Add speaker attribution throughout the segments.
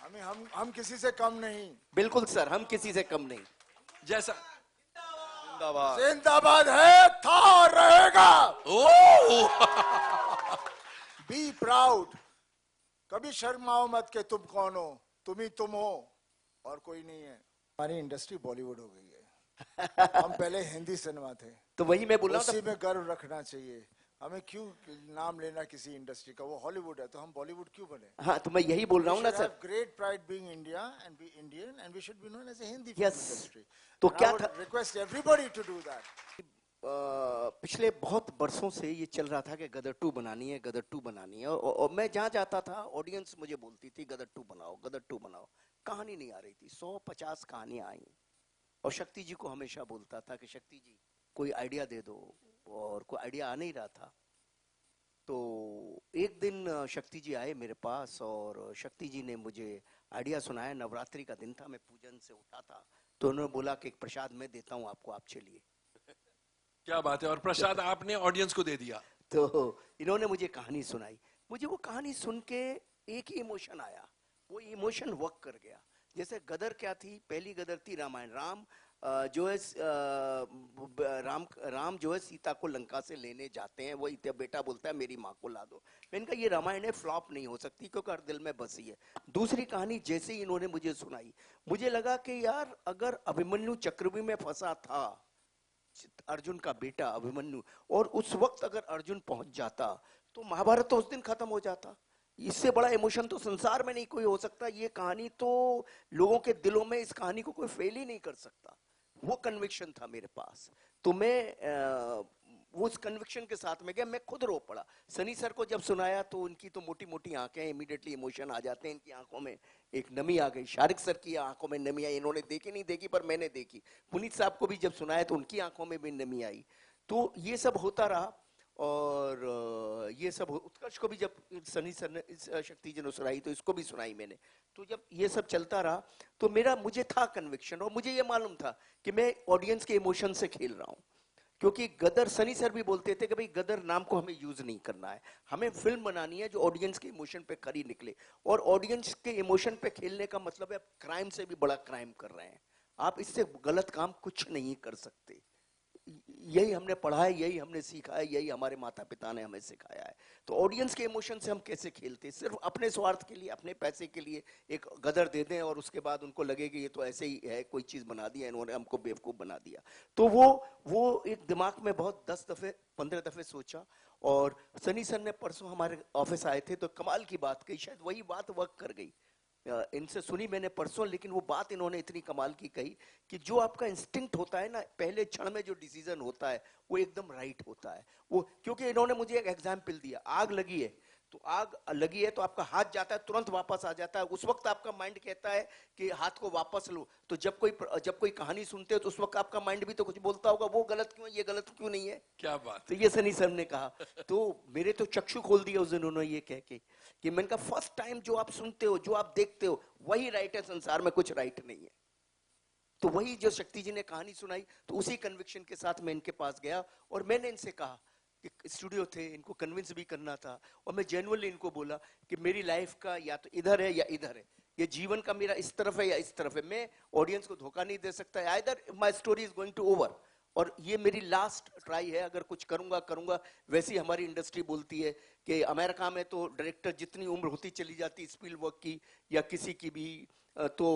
Speaker 1: हम किसी से कम नहीं।
Speaker 2: बिल्कुल सर, हम किसी से कम नहीं।
Speaker 3: जैसा
Speaker 1: जिंदाबाद जिंदाबाद है, था और रहेगा। Be proud. कभी शर्माओ मत के तुम कौन हो, तुम ही तुम हो और कोई नहीं है। हमारी इंडस्ट्री बॉलीवुड हो गई है। हम पहले हिंदी सिनेमा थे,
Speaker 2: तो वही मैं बोल रहा
Speaker 1: उसी
Speaker 2: हूँ।
Speaker 1: में गर्व रखना चाहिए। हमें क्यों नाम लेना किसी इंडस्ट्री का? वो हॉलीवुड है तो हम बॉलीवुड क्यों बने?
Speaker 2: हाँ, तो मैं यही बोल रहा हूँ ना sir.
Speaker 1: Great pride being India and be Indian and we should be known as a Hindi
Speaker 2: Yes.
Speaker 1: Film industry.
Speaker 2: तो क्या था,
Speaker 1: request everybody to do that.
Speaker 2: पिछले बहुत बरसों से ये चल रहा था कि गदर 2 बनानी है, गदर 2 बनानी है, और मैं जहाँ जाता था ऑडियंस मुझे बोलती थी गदर 2 बनाओ, गदर 2 बनाओ। कहानी नहीं आ रही थी, 150 कहानियां आई। और शक्ति जी को हमेशा बोलता था कि शक्ति जी कोई आइडिया दे दो, और कोई आइडिया आ नहीं रहा था। तो एक दिन शक्ति जी आए मेरे पास और शक्ति जी ने मुझे आइडिया सुनाया। नवरात्रि का दिन था, मैं पूजन से उठा था, तो उन्होंने बोला कि एक प्रसाद मैं देता हूँ आपको, आप चलिए।
Speaker 3: क्या बात है, और प्रसाद आपने ऑडियंस को दे दिया।
Speaker 2: तो इन्होंने मुझे कहानी सुनाई। मुझे वो कहानी सुन के एक ही इमोशन आया, वो इमोशन वर्क कर गया। जैसे गदर क्या थी, पहली गदर थी रामायण। राम जो है राम जो है सीता को लंका से लेने जाते हैं, वो बेटा बोलता है मेरी माँ को ला दो। मैंने कहा ये रामायण है, फ्लॉप नहीं हो सकती क्योंकि हर दिल में बसी है। दूसरी कहानी जैसे ही इन्होंने मुझे सुनाई, मुझे लगा कि यार अगर अभिमन्यु चक्रव्यूह में फंसा था, अर्जुन का बेटा अभिमन्यु, और उस वक्त अगर अर्जुन पहुंच जाता तो महाभारत तो उस दिन खत्म हो जाता। इससे बड़ा इमोशन तो संसार में नहीं कोई हो सकता। ये कहानी तो लोगों के दिलों में, इस कहानी को कोई फेल ही नहीं कर सकता। वो कन्विक्शन था मेरे पास, तो मैं वो उस कन्विक्शन के साथ में गया। मैं खुद रो पड़ा। सनी सर को जब सुनाया तो उनकी तो मोटी मोटी आंखें, इमीडिएटली इमोशन आ जाते हैं, इनकी आंखों में एक नमी आ गई। शारिक सर की आंखों में नमी आई, इन्होंने देखी नहीं देखी पर मैंने देखी। पुनीत साहब को भी जब सुनाया तो उनकी आंखों में भी नमी आई। तो ये सब होता रहा, और ये सब उत्कर्ष को भी जब सनी सर ने, शक्ति जी ने सुनाई तो इसको भी सुनाई मैंने। तो जब ये सब चलता रहा तो मुझे था कन्विक्शन, और मुझे ये मालूम था कि मैं ऑडियंस के इमोशन से खेल रहा हूँ। क्योंकि गदर, सनी सर भी बोलते थे कि भाई गदर नाम को हमें यूज नहीं करना है, हमें फिल्म बनानी है जो ऑडियंस के इमोशन पे खरी निकले। और ऑडियंस के इमोशन पे खेलने का मतलब है आप क्राइम से भी बड़ा क्राइम कर रहे हैं। आप इससे गलत काम कुछ नहीं कर सकते। यही हमने पढ़ा है, यही हमने सीखा है, यही हमारे माता पिता ने हमें सिखाया है। तो ऑडियंस के इमोशन से हम कैसे खेलते हैं? सिर्फ अपने स्वार्थ के लिए, अपने पैसे के लिए एक गदर दे दें और उसके बाद उनको लगे कि ये तो ऐसे ही है, कोई चीज बना दिया इन्होंने, हमको बेवकूफ बना दिया। तो वो एक दिमाग में बहुत 10 दफे 15 दफे सोचा। और सनी सर ने परसों हमारे ऑफिस आए थे तो कमाल की बात कही, शायद वही बात वर्क कर गई। इनसे सुनी मैंने परसों, लेकिन वो बात इन्होंने इतनी कमाल की कही कि जो आपका इंस्टिंक्ट होता है ना, पहले क्षण में जो डिसीजन होता है वो एकदम राइट होता है। वो क्योंकि इन्होंने मुझे एक एग्जाम्पल दिया, आग लगी है तो आग लगी है तो आपका हाथ जाता है, तुरंत वापस आ जाता है। उस वक्त आपका माइंड कहता है कि हाथ को वापस लो। तो जब कोई कहानी सुनते हो तो उस वक्त आपका माइंड भी तो कुछ बोलता होगा, वो गलत क्यों है, ये गलत क्यों नहीं है।
Speaker 3: क्या बात।
Speaker 2: तो ये सनी सर ने कहा, तो मेरे तो चक्षु खोल दिया उस दिन उन्होंने ये कह के कि मैंने कहा फर्स्ट टाइम जो आप सुनते हो, जो आप देखते हो वही राइट है, संसार में कुछ राइट नहीं है। तो वही जो शक्ति जी ने कहानी सुनाई, तो उसी कन्विक्शन के साथ मैं इनके पास गया और मैंने इनसे कहा कि स्टूडियो थे, इनको कन्विंस भी करना था, और मैं जेन्युइनली इनको बोला कि मेरी लाइफ का या तो इधर है या इधर है, ये जीवन का मेरा इस तरफ है या इस तरफ है। मैं ऑडियंस को धोखा नहीं दे सकता, either my story is going to over, और ये मेरी लास्ट ट्राई है, अगर कुछ करूंगा करूंगा। वैसी हमारी इंडस्ट्री बोलती है कि अमेरिका में तो डायरेक्टर जितनी उम्र होती चली जाती स्पीलबर्ग की या किसी की भी, तो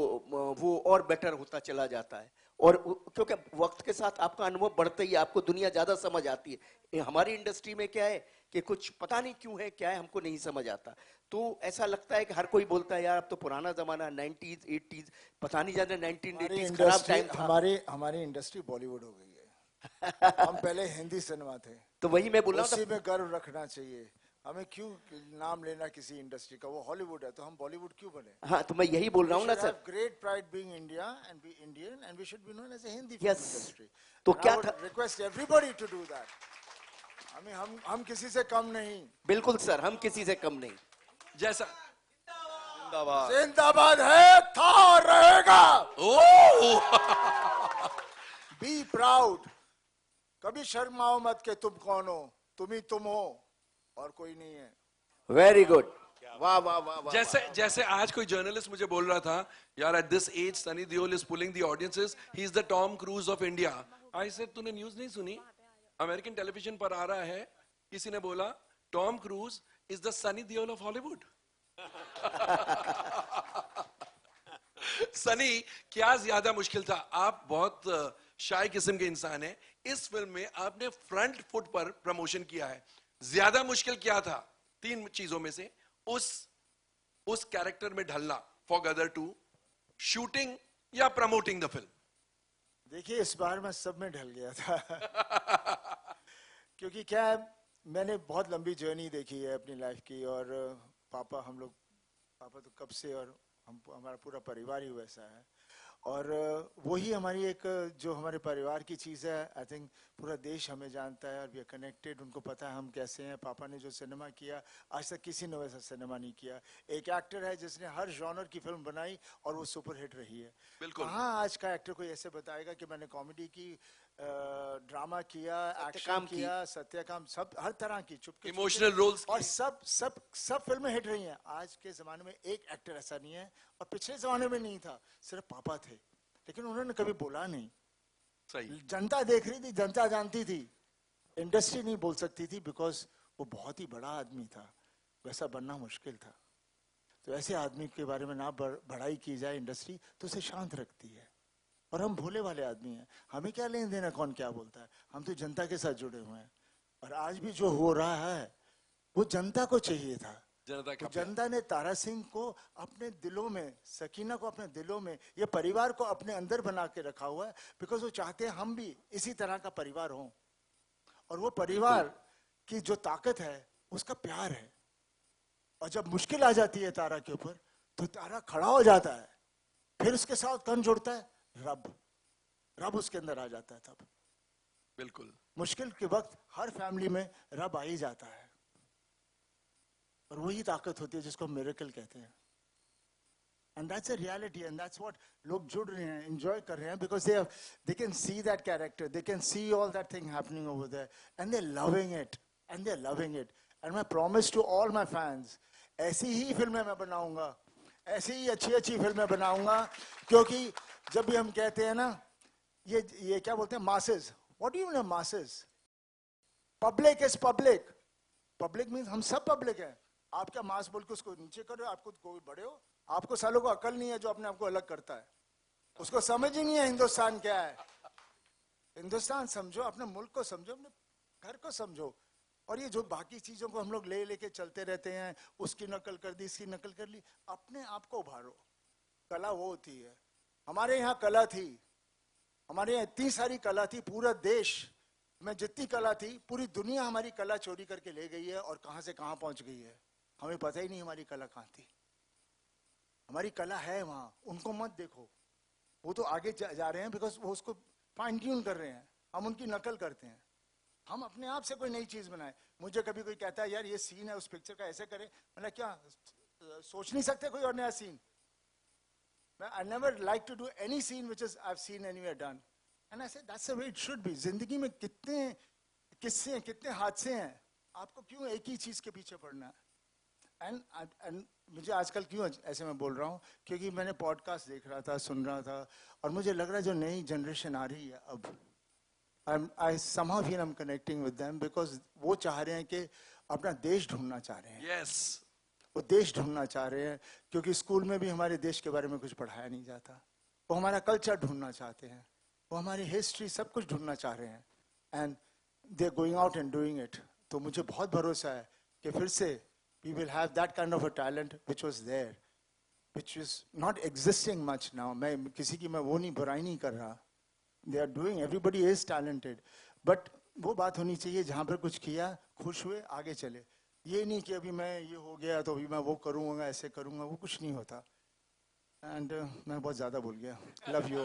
Speaker 2: वो और बेटर होता चला जाता है। और क्योंकि वक्त के साथ आपका अनुभव बढ़ता ही है, आपको दुनिया ज्यादा समझ आती है। हमारी इंडस्ट्री में क्या है कि कुछ पता नहीं क्यों है, क्या है हमको नहीं समझ आता। तो ऐसा लगता है कि हर कोई बोलता है यार अब तो पुराना जमाना, 90s 80s, पता नहीं ज्यादा 1980s खराब टाइम था।
Speaker 1: हमारी इंडस्ट्री बॉलीवुड हो गई है। हम पहले हिंदी सिनेमा थे,
Speaker 2: तो वही मैं बोल रहा हूँ,
Speaker 1: उसी में गर्व रखना चाहिए। हमें क्यों नाम लेना किसी इंडस्ट्री का? वो हॉलीवुड है तो हम बॉलीवुड क्यों बने?
Speaker 2: हाँ, तो मैं यही बोल रहा हूँ ना sir,
Speaker 1: great pride being India and be Indian and we should be known as a Hindi
Speaker 2: Yes.
Speaker 1: Film industry.
Speaker 2: तो क्या था,
Speaker 1: request everybody to do that. हम किसी से कम नहीं।
Speaker 2: बिल्कुल सर, हम किसी से कम नहीं।
Speaker 3: जैसा
Speaker 1: जिंदाबाद जिंदाबाद है, था और रहेगा। Be proud. कभी शर्माओ मत के तुम कौन हो, तुम ही तुम हो और कोई नहीं है।
Speaker 2: वेरी गुड, वाह वाह वाह वाह
Speaker 3: जैसे जैसे आज कोई जर्नलिस्ट मुझे बोल रहा था, यार at this age Sunny Deol is pulling the audiences, he is the Tom Cruise of India. I said तूने न्यूज़ नहीं सुनी? अमेरिकन टेलीविजन पर आ रहा है, किसी ने बोला Tom cruise is the Sunny Deol of Hollywood. Sunny, क्या ज्यादा मुश्किल था? आप बहुत शाय किस्म के इंसान हैं, इस फिल्म में आपने फ्रंट फुट पर प्रमोशन किया है, ज्यादा मुश्किल क्या था तीन चीजों में से? उस कैरेक्टर में ढलना फॉर गदर टू, शूटिंग या प्रमोटिंग द फिल्म?
Speaker 1: देखिए, इस बार मैं सब में ढल गया था। क्योंकि क्या है, मैंने बहुत लंबी जर्नी देखी है अपनी लाइफ की, और पापा तो कब से, और हमारा पूरा परिवार ही वैसा है, और वही हमारी एक जो हमारे परिवार की चीज़ है। आई थिंक पूरा देश हमें जानता है और वी आर कनेक्टेड, उनको पता है हम कैसे हैं। पापा ने जो सिनेमा किया, आज तक किसी ने वैसा सिनेमा नहीं किया। एक एक्टर है जिसने हर जॉनर की फिल्म बनाई और वो सुपर हिट रही है।
Speaker 3: बिल्कुल।
Speaker 1: कहाँ आज का एक्टर कोई ऐसे बताएगा कि मैंने कॉमेडी की, ड्रामा किया, एक्शन
Speaker 2: सत्यकाम
Speaker 1: किया, सत्यकाम, सब हर तरह की, चुपके
Speaker 3: इमोशनल रोल्स
Speaker 1: और सब फिल्में हिट रही हैं। आज के जमाने में एक एक्टर ऐसा नहीं है, और पिछले जमाने में नहीं था, सिर्फ पापा थे, लेकिन उन्होंने कभी बोला नहीं।
Speaker 3: सही।
Speaker 1: जनता देख रही थी, जनता जानती थी, इंडस्ट्री नहीं बोल सकती थी, बिकॉज वो बहुत ही बड़ा आदमी था, वैसा बनना मुश्किल था। तो ऐसे आदमी के बारे में ना बड़ाई की जाए इंडस्ट्री, तो उसे शांत रखती है। और हम भोले वाले आदमी हैं, हमें क्या लेन देना कौन क्या बोलता है, हम तो जनता के साथ जुड़े हुए हैं। और आज भी जो हो रहा है वो जनता को चाहिए था। तो जनता ने तारा सिंह को अपने दिलों में, सकीना को अपने दिलों में, ये परिवार को अपने अंदर बना के रखा हुआ है, बिकॉज वो चाहते हैं हम भी इसी तरह का परिवार हो। और वो परिवार की जो ताकत है उसका प्यार है। और जब मुश्किल आ जाती है तारा के ऊपर, तो तारा खड़ा हो जाता है, फिर उसके साथ कौन जुड़ता है? रब उसके अंदर आ जाता है। तब
Speaker 3: बिल्कुल
Speaker 1: मुश्किल के वक्त हर फैमिली में रब आ ही जाता है, और वही ताकत होती है जिसको मिरेकल कहते हैं। And that's a reality, and that's what लोग जुड़ रहे हैं, enjoy कर रहे हैं, because they can see that character, they can see all that thing happening over there, and they're loving it, and my promise to all my fans, ऐसी ही फिल्में मैं बनाऊंगा, ऐसी ही अच्छी फिल्में बनाऊंगा, क्योंकि जब भी हम कहते हैं ना, ये क्या बोलते हैं, masses, what do you mean masses? Public is public means हम सब public हैं। आप क्या मास बोल के उसको नीचे कर रहे हो? आपको कोई बड़े हो? आपको सालों को अकल नहीं है जो अपने आप को अलग करता है, उसको समझ ही नहीं है हिंदुस्तान क्या है। हिंदुस्तान समझो, अपने मुल्क को समझो, अपने घर को समझो। और ये जो बाकी चीजों को हम लोग लेके चलते रहते हैं, उसकी नकल कर दी, इसकी नकल कर ली, अपने आप को उभारो। कला वो होती है, हमारे यहाँ कला थी, हमारे यहाँ इतनी सारी कला थी, पूरा देश में जितनी कला थी, पूरी दुनिया हमारी कला चोरी करके ले गई है, और कहां से कहां पहुंच गई है हमें पता ही नहीं हमारी कला कहां थी। हमारी कला है वहां, उनको मत देखो, वो तो आगे जा रहे हैं, बिकॉज वो उसको फाइन ट्यून कर रहे हैं, हम उनकी नकल करते हैं। हम अपने आप से कोई नई चीज बनाए। मुझे कभी कोई कहता है यार ये सीन है उस पिक्चर का, ऐसे करें, मैंने क्या सोच नहीं सकते कोई और नया scene? I never like to do any scene which is I've seen anywhere done, and I said that's the way it should be. जिंदगी में कितने किस्से हैं, कितने हादसे हैं, आपको क्यों एक ही चीज के पीछे पड़ना है? एंड मुझे आजकल क्यों ऐसे मैं बोल रहा हूँ, क्योंकि मैंने पॉडकास्ट देख रहा था, सुन रहा था, और मुझे लग रहा है जो नई जनरेशन आ रही है अब, I somehow feel I'm connecting with them, because वो चाह रहे हैं कि अपना देश ढूंढना चाह रहे हैं।
Speaker 3: Yes.
Speaker 1: वो देश ढूंढना चाह रहे हैं, क्योंकि स्कूल में भी हमारे देश के बारे में कुछ पढ़ाया नहीं जाता। वो हमारा कल्चर ढूंढना चाहते हैं, वो हमारी हिस्ट्री, सब कुछ ढूंढना चाह रहे हैं, and they are going out and doing it. तो मुझे बहुत भरोसा है कि फिर से we will have that kind of a talent which was there, which is not existing much now. मैं किसी की मैं वो नहीं बुराई नहीं कर रहा, they are doing, everybody is talented, but वो बात होनी चाहिए जहाँ पर कुछ किया, खुश हुए, आगे चले। ये नहीं कि अभी मैं ये हो गया तो अभी मैं वो करूँगा, ऐसे करूँगा, वो कुछ नहीं होता। एंड मैं बहुत ज़्यादा बोल गया। Love you.